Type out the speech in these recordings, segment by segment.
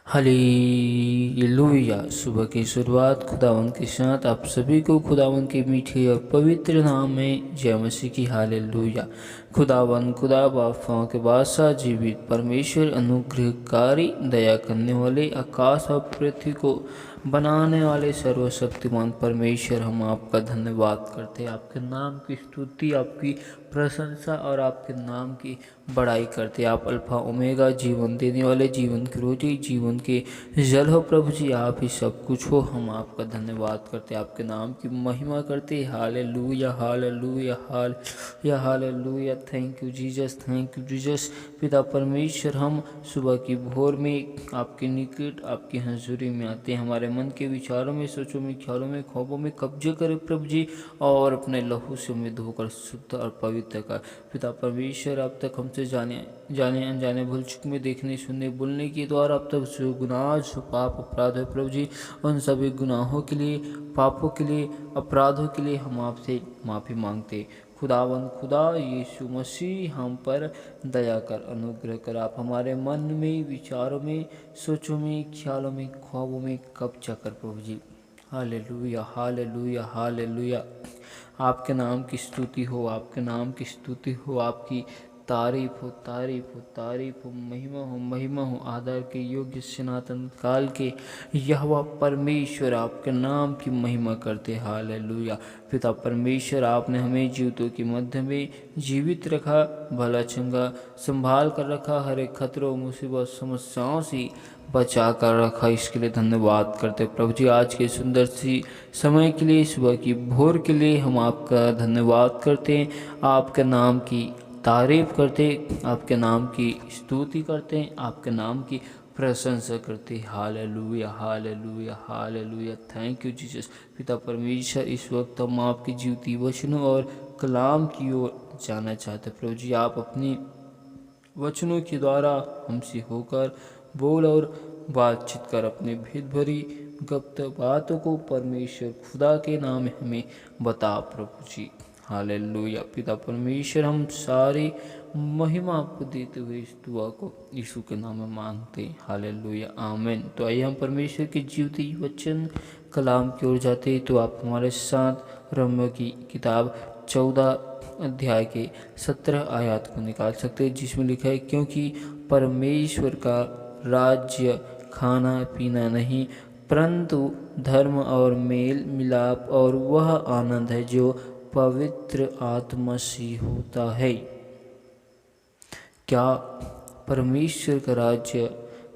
Hallelujah. सुबह की शुरुआत खुदावंद के साथ आप सभी को खुदावंद के मीठे और पवित्र नाम में जय मसीह की। हालेलुया। खुदावंद खुदा बादशाहों के बादशाह जीवित परमेश्वर अनुग्रहकारी दया करने वाले आकाश और पृथ्वी को बनाने वाले सर्वशक्तिमान परमेश्वर, हम आपका धन्यवाद करते हैं। आपके नाम की स्तुति, आपकी प्रशंसा और आपके नाम की बड़ाई करते हैं। आप अल्फा ओमेगा, जीवन देने वाले, जीवन की रोटी, जीवन के जल हो प्रभु जी, आप ही सब कुछ हो। हम आपका धन्यवाद करते हैं, आपके नाम की महिमा करते हैं। Hallelujah hallelujah hallelujah hallelujah. Thank you Jesus, thank you Jesus. पिता परमेश्वर, हम सुबह की भोर में आपके निकट, आपकी हजूरी में आते हैं। हमारे मन के विचारों में, सोचों में, ख्यालों में, ख्वाबों में कब्जे करें प्रभु जी, और अपने लहू से हमें धोकर शुद्ध और पवित्र कर। पिता परमेश्वर, अब तक हमसे जाने अनजाने भूल चुक में, देखने सुनने बोलने के द्वारा अब तक जो गुनाह, जो पाप अपराध है प्रभु जी, उन सभी गुनाहों के लिए, पापों के लिए, अपराधों के लिए हम आपसे माफ़ी मांगते। खुदावंद खुदा यीशु मसीह, हम पर दया कर, अनुग्रह कर। आप हमारे मन में, विचारों में, सोचों में, ख्यालों में, ख्वाबों में कब्जा कर प्रभु जी। Hallelujah hallelujah hallelujah. आपके नाम की स्तुति हो, आपके नाम की स्तुति हो, आपकी तारीफ हो, तारीफ हो, तारीफ हो, महिमा हो, महिमा हो। आदर के योग्य सनातन काल के यहोवा परमेश्वर, आपके नाम की महिमा करते। हालेलुया। पिता परमेश्वर, आपने हमें जीवितों के मध्य में जीवित रखा, भला चंगा संभाल कर रखा, हर एक खतरों, मुसीबत, समस्याओं से बचा कर रखा। इसके लिए धन्यवाद करते प्रभु जी। आज के सुंदर सी समय के लिए, सुबह की भोर के लिए हम आपका धन्यवाद करते हैं, आपके नाम की तारीफ करते, आपके नाम की स्तुति करते हैं, आपके नाम की प्रशंसा करते। Hallelujah hallelujah hallelujah. Thank you Jesus. पिता परमेश्वर, इस वक्त हम आपके जीवती वचनों और कलाम की ओर जाना चाहते प्रभु जी। आप अपनी वचनों के द्वारा हमसे होकर बोल और बातचीत कर, अपने भेद भरी गुप्त बातों को परमेश्वर खुदा के नाम में हमें बता प्रभु जी। हालेलुया। पिता परमेश्वर, हम सारी महिमा आपको देते हुए इस दुआ को यीशु के नाम में मांगते हैं। हालेलुया आमीन। तो आइए हम परमेश्वर के जीवती वचन कलाम की ओर जाते हैं। तो आप हमारे साथ रम्य की किताब 14 अध्याय के 17 आयत को निकाल सकते हैं, जिसमें लिखा है, क्योंकि परमेश्वर का राज्य खाना पीना नहीं, परंतु धर्म और मेल मिलाप और वह आनंद है जो पवित्र आत्मा से होता है। क्या परमेश्वर का राज्य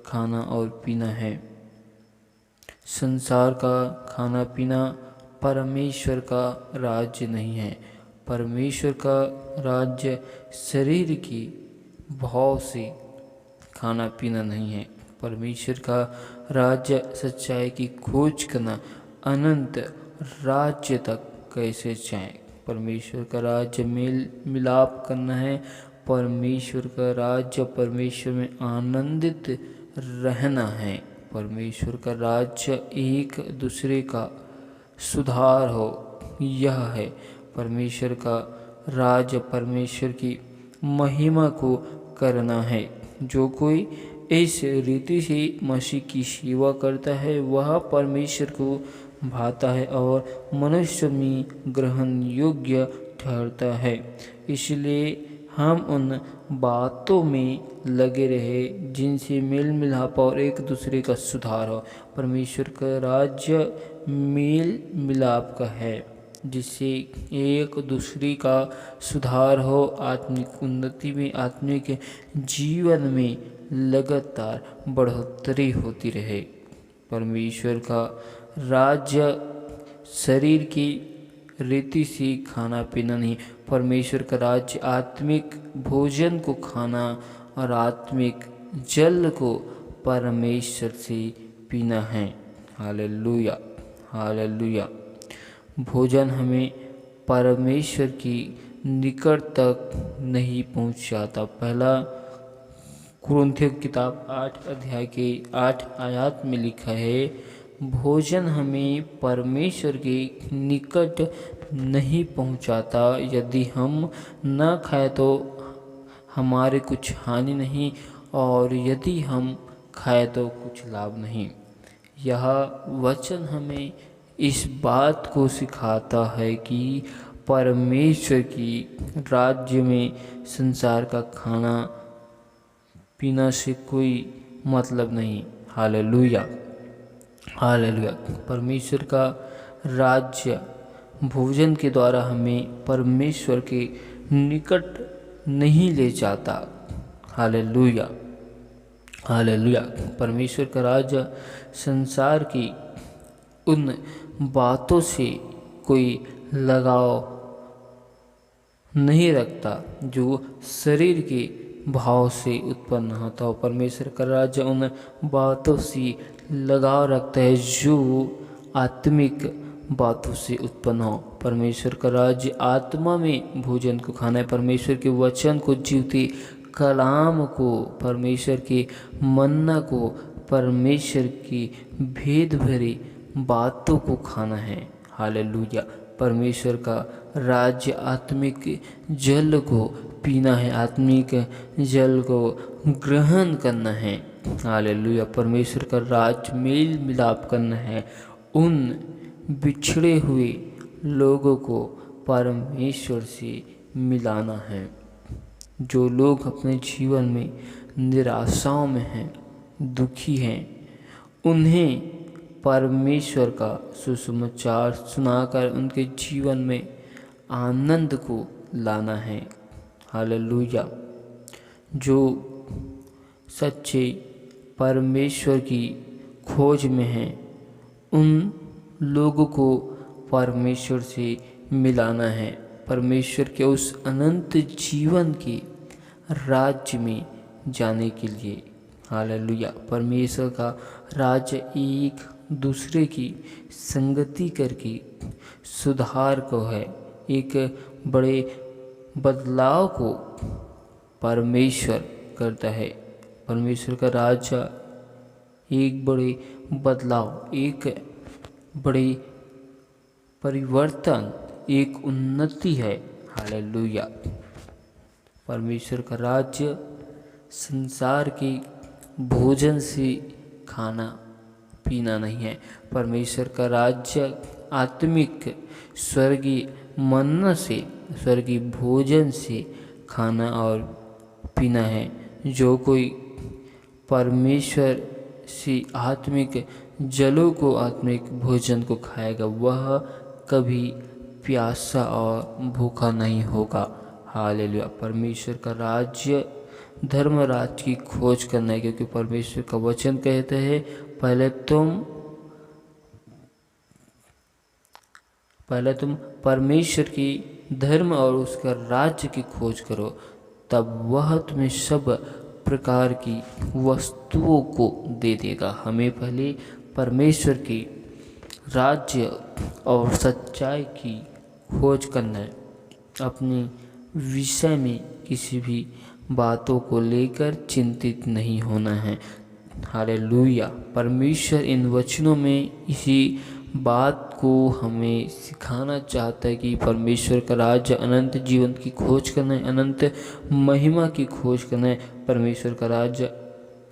खाना और पीना है? संसार का खाना पीना परमेश्वर का राज्य नहीं है। परमेश्वर का राज्य शरीर की भाव से खाना पीना नहीं है। परमेश्वर का राज्य सच्चाई की खोज करना, अनंत राज्य तक कैसे जाएं। परमेश्वर का राज्य मेल मिलाप करना है। परमेश्वर का राज्य परमेश्वर में आनंदित रहना है। परमेश्वर का राज्य एक दूसरे का सुधार हो, यह है परमेश्वर का राज्य। परमेश्वर की महिमा को करना है। जो कोई इस रीति से मसीह की सेवा करता है, वह परमेश्वर को भाता है और मनुष्य में ग्रहण योग्य ठहरता है। इसलिए हम उन बातों में लगे रहे जिनसे मेल मिलाप और एक दूसरे का सुधार हो। परमेश्वर का राज्य मेल मिलाप का है, जिससे एक दूसरे का सुधार हो, आत्मिक उन्नति में, आत्मिक जीवन में लगातार बढ़ोतरी होती रहे। परमेश्वर का राज्य शरीर की रीति से खाना पीना नहीं, परमेश्वर का राज्य आत्मिक भोजन को खाना और आत्मिक जल को परमेश्वर से पीना है। Hallelujah hallelujah. भोजन हमें परमेश्वर की निकट तक नहीं पहुंचाता। पहला कुरिन्थियों की किताब 8 अध्याय के 8 आयत में लिखा है, भोजन हमें परमेश्वर के निकट नहीं पहुंचाता। यदि हम न खाएं तो हमारे कुछ हानि नहीं, और यदि हम खाए तो कुछ लाभ नहीं। यह वचन हमें इस बात को सिखाता है कि परमेश्वर की राज्य में संसार का खाना पीना से कोई मतलब नहीं। Hallelujah, hallelujah. परमेश्वर का राज्य भोजन के द्वारा हमें परमेश्वर के निकट नहीं ले जाता। Hallelujah, hallelujah. परमेश्वर का राज्य संसार की उन बातों से कोई लगाव नहीं रखता जो शरीर के भाव से उत्पन्न होता हो। परमेश्वर का राज्य उन बातों से लगाव रखता है जो आत्मिक बातों से उत्पन्न हो। परमेश्वर का राज्य आत्मा में भोजन को खाना है। परमेश्वर के वचन को, जीवते कलाम को, परमेश्वर के मन्ना को, परमेश्वर की भेद भरी बातों को खाना है। हालेलुया। परमेश्वर का राज्य आत्मिक जल को पीना है, आत्मिक जल को ग्रहण करना है। हालेलुया। परमेश्वर का राज्य मेल मिलाप करना है, उन बिछड़े हुए लोगों को परमेश्वर से मिलाना है। जो लोग अपने जीवन में निराशाओं में हैं, दुखी हैं, उन्हें परमेश्वर का सुसमाचार सुनाकर उनके जीवन में आनंद को लाना है। हालेलुया। जो सच्चे परमेश्वर की खोज में हैं, उन लोगों को परमेश्वर से मिलाना है, परमेश्वर के उस अनंत जीवन के राज्य में जाने के लिए। हालेलुया। परमेश्वर का राज्य एक दूसरे की संगति करके सुधार को है, एक बड़े बदलाव को परमेश्वर करता है। परमेश्वर का राज्य एक बड़े बदलाव, एक बड़ी परिवर्तन, एक उन्नति है। हालेलुया। परमेश्वर का राज्य संसार के भोजन से खाना पीना नहीं है। परमेश्वर का राज्य आत्मिक स्वर्गीय मन्ना से, स्वर्गीय भोजन से खाना और पीना है। जो कोई परमेश्वर से आत्मिक जलों को, आत्मिक भोजन को खाएगा, वह कभी प्यासा और भूखा नहीं होगा। हालेलुया। परमेश्वर का राज्य धर्म राज्य की खोज करना है, क्योंकि परमेश्वर का वचन कहते हैं पहले तुम परमेश्वर की धर्म और उसका राज्य की खोज करो, तब वह तुम्हें सब प्रकार की वस्तुओं को दे देगा। हमें पहले परमेश्वर की राज्य और सच्चाई की खोज करना है। अपने विषय में किसी भी बातों को लेकर चिंतित नहीं होना है। हालेलुया। परमेश्वर इन वचनों में इसी बात को हमें सिखाना चाहता है कि परमेश्वर का राज्य अनंत जीवन की खोज करना है, अनंत महिमा की खोज करना है। परमेश्वर का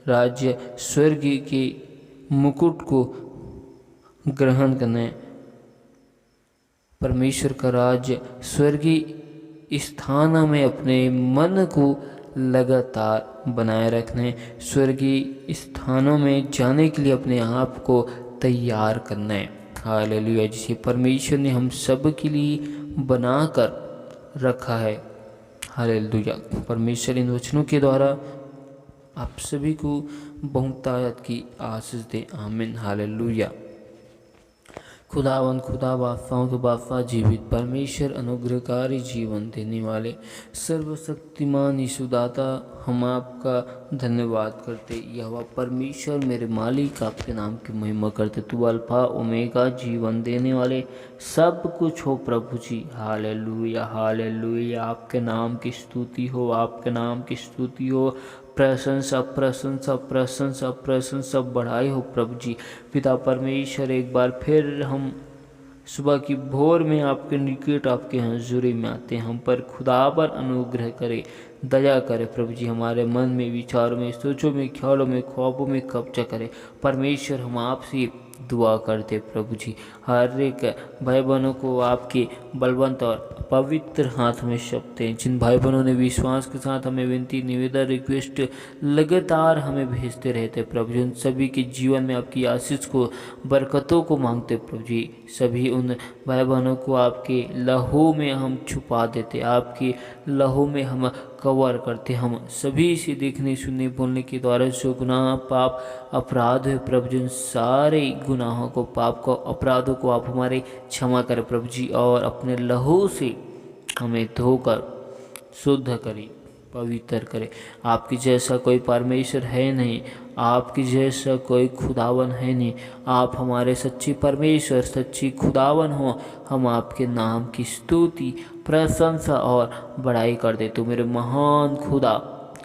राज्य स्वर्ग के मुकुट को ग्रहण करना है। परमेश्वर का राज्य स्वर्गीय स्थानों में अपने मन को लगातार बनाए रखने, स्वर्गीय स्थानों में जाने के लिए अपने आप को तैयार करना है। हालेलुया। जिसे परमेश्वर ने हम सब के लिए बनाकर रखा है। हालेलुया। परमेश्वर इन वचनों के द्वारा आप सभी को बहुतायत की आशीष दे। आमीन। हालेलुया। खुदावंद, खुदा बादशाहों के बादशाह, जीवित परमेश्वर, अनुग्रहकारी, जीवन देने वाले, सर्वशक्तिमान यीशु दाता, हम आपका धन्यवाद करते। यहोवा परमेश्वर मेरे मालिक, आपके नाम की महिमा करते। तू अल्फा ओमेगा, जीवन देने वाले, सब कुछ हो प्रभु जी। Hallelujah, hallelujah. आपके नाम की स्तुति हो, आपके नाम की स्तुति हो। प्रशंसा प्रशंसा प्रशंसा प्रशंसा बढ़ाई हो प्रभु जी। पिता परमेश्वर, एक बार फिर हम सुबह की भोर में आपके निकट, आपके हजूरी में आते हैं। हम पर खुदावर अनुग्रह करे, दया करे प्रभु जी, हमारे मन में, विचारों में, सोचों में, ख्यालों में, ख्वाबों में कब्जा करे। परमेश्वर हम आपसे दुआ करते प्रभु जी, हर एक भाई बहनों को आपके बलवंत और पवित्र हाथ में सौंपते हैं। जिन भाई बहनों ने विश्वास के साथ हमें विनती, निवेदन, रिक्वेस्ट लगातार हमें भेजते रहते प्रभु जी, उन सभी के जीवन में आपकी आशीष को, बरकतों को मांगते प्रभु जी। सभी उन भाई बहनों को आपके लहू में हम छुपा देते, आपके लहू में हम कवर करते। हम सभी से देखने, सुनने, बोलने के द्वारा जो गुनाह, पाप, अपराध है प्रभु जी, उन सारे गुनाहों को, पाप को, अपराधों को आप हमारे क्षमा करें प्रभु जी, और अपने लहू से हमें धोकर शुद्ध करें, पवित्र करे। आपकी जैसा कोई परमेश्वर है नहीं, आपकी जैसा कोई खुदावन है नहीं। आप हमारे सच्ची परमेश्वर, सच्ची खुदावन हो। हम आपके नाम की स्तुति, प्रशंसा और बड़ाई कर दे। तो मेरे महान खुदा,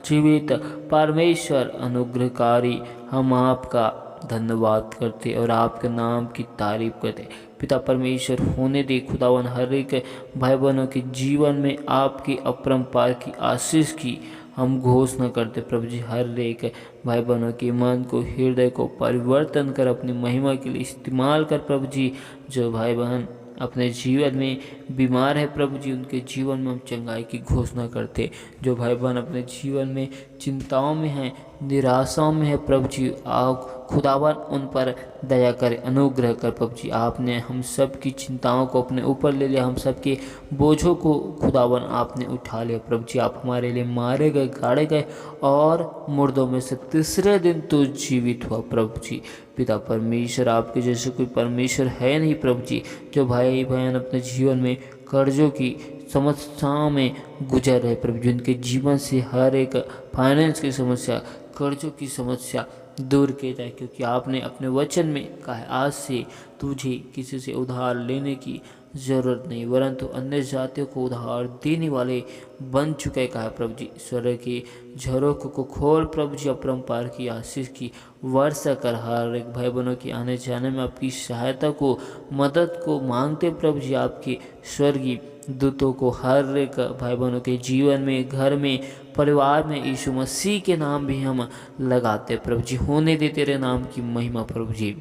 जीवित परमेश्वर, अनुग्रहकारी, हम आपका धन्यवाद करते और आपके नाम की तारीफ करते। पिता परमेश्वर, होने दे खुदावन हर एक भाई बहनों के जीवन में आपकी अपरंपार की आशीष की हम घोषणा करते प्रभु जी। हर एक भाई बहनों के मन को, हृदय को परिवर्तन कर अपनी महिमा के लिए इस्तेमाल कर प्रभु जी। जो भाई बहन अपने जीवन में बीमार है प्रभु जी, उनके जीवन में हम चंगाई की घोषणा करते। जो भाई बहन अपने जीवन में चिंताओं में हैं, निराशाओं में है प्रभु जी, आप खुदावन उन पर दया करें, अनुग्रह कर प्रभु जी। आपने हम सब की चिंताओं को अपने ऊपर ले लिया, हम सब के बोझों को खुदावन आपने उठा लिया प्रभु जी। आप हमारे लिए मारे गए, गाड़े गए और मुर्दों में से तीसरे दिन तो जीवित हुआ प्रभु जी। पिता परमेश्वर, आपके जैसे कोई परमेश्वर है नहीं प्रभु जी। जो भाई बहन अपने जीवन में कर्जों की समस्याओं में गुजर रहे प्रभु जी, उनके जीवन से हर एक फाइनेंस की समस्या, कर्जों की समस्या दूर किए जाए, क्योंकि आपने अपने वचन में कहा है, आज से तुझे किसी से उधार लेने की जरूरत नहीं, वरंतु अन्य जातियों को उधार देने वाले बन चुके कहा प्रभु जी। स्वर्ग के झरोखों को खोल प्रभु जी, अपरंपार की आशीष की वर्षा कर। हर एक भाई बहनों के आने जाने में आपकी सहायता को, मदद को मांगते प्रभु जी। आपके स्वर्गीय दूतों को हर एक भाई बहनों के जीवन में, घर में, परिवार में यीशु मसीह के नाम भी हम लगाते प्रभु जी। होने दे तेरे नाम की महिमा प्रभु जी।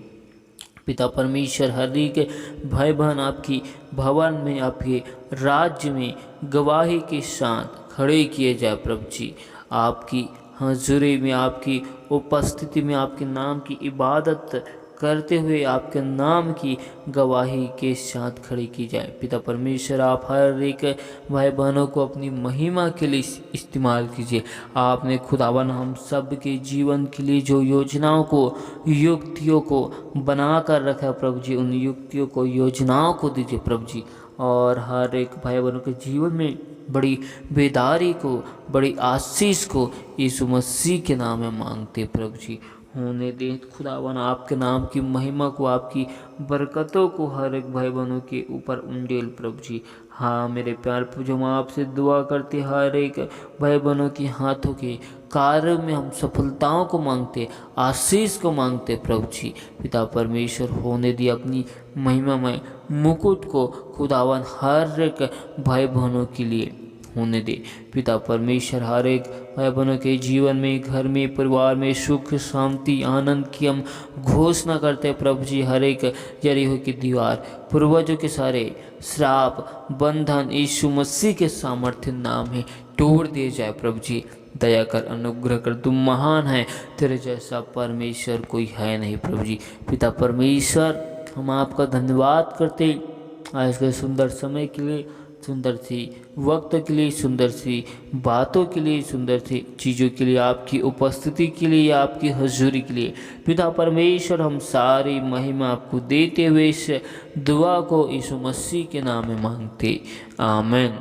पिता परमेश्वर, हर एक भाई बहन आपकी भवन में, आपके राज्य में गवाही के साथ खड़े किए जाए प्रभु जी। आपकी हजूरी में, आपकी उपस्थिति में, आपके नाम की इबादत करते हुए आपके नाम की गवाही के साथ खड़ी की जाए। पिता परमेश्वर, आप हर एक भाई बहनों को अपनी महिमा के लिए इस्तेमाल कीजिए। आपने खुदावन हम सब के जीवन के लिए जो योजनाओं को, युक्तियों को बना कर रखा है प्रभु जी, उन युक्तियों को, योजनाओं को दीजिए प्रभु जी। और हर एक भाई बहनों के जीवन में बड़ी बेदारी को, बड़ी आशीष को यीशु मसीह के नाम में मांगते प्रभु जी। होने दे खुदावन आपके नाम की महिमा को, आपकी बरकतों को हर एक भाई बहनों के ऊपर उंडेल प्रभु जी। हाँ मेरे प्यार पूजो, हम आपसे दुआ करते, हर एक भाई बहनों के हाथों के कार्य में हम सफलताओं को मांगते, आशीष को मांगते प्रभु जी। पिता परमेश्वर, होने दिए अपनी महिमामय मुकुट को खुदावन हर एक भाई बहनों के लिए होने दे। पिता परमेश्वर, हर एक भाई बहनों के जीवन में, घर में, परिवार में सुख, शांति, आनंद की हम घोषणा करते हैं प्रभु जी। हर एक यरीहो की दीवार, पूर्वजों के सारे श्राप, बंधन यीशु मसीह के सामर्थ्य नाम है तोड़ दिए जाए प्रभु जी। दया कर, अनुग्रह कर, तुम महान है, तेरे जैसा परमेश्वर कोई है नहीं प्रभु जी। पिता परमेश्वर, हम आपका धन्यवाद करते आज के सुंदर समय के लिए, सुंदर सी वक्त के लिए, सुंदर सी बातों के लिए, सुंदर सी चीज़ों के लिए, आपकी उपस्थिति के लिए, आपकी हजूरी के लिए। पिता परमेश्वर, हम सारी महिमा आपको देते हुए इस दुआ को यीशु मसीह के नाम में मांगते, आमीन।